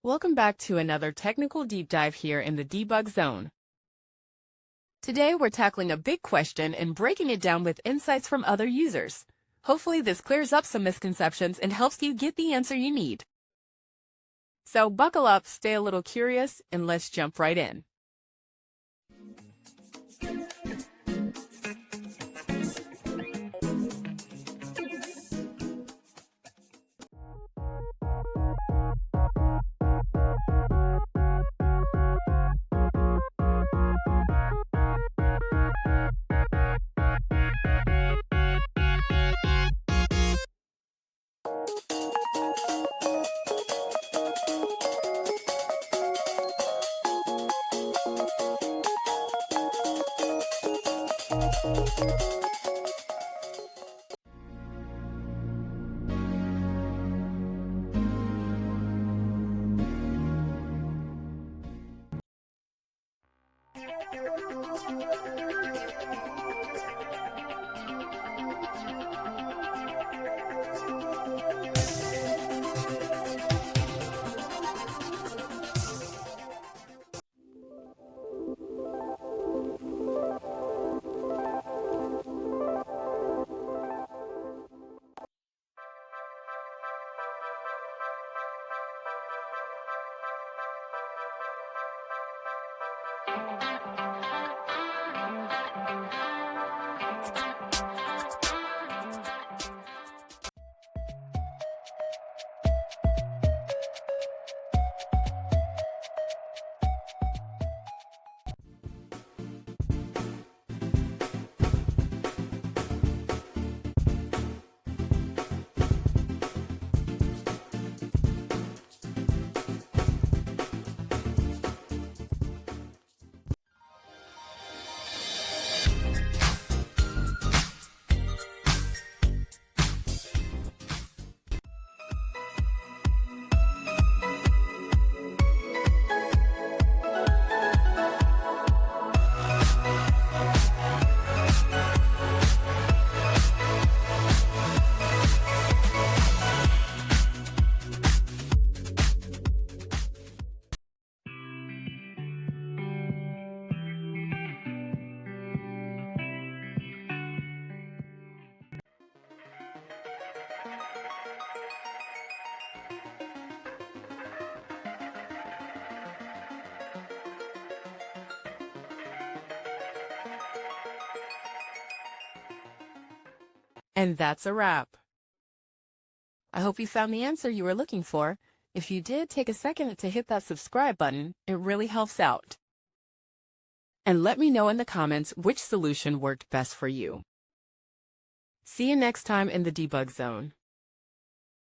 Welcome back to another technical deep dive here in the debug zone. Today we're tackling a big question and breaking it down with insights from other users. Hopefully this clears up some misconceptions and helps you get the answer you need. So buckle up, stay a little curious, and let's jump right in. And that's a wrap. I hope you found the answer you were looking for. If you did, take a second to hit that subscribe button. It really helps out. And let me know in the comments which solution worked best for you. See you next time in the debug zone.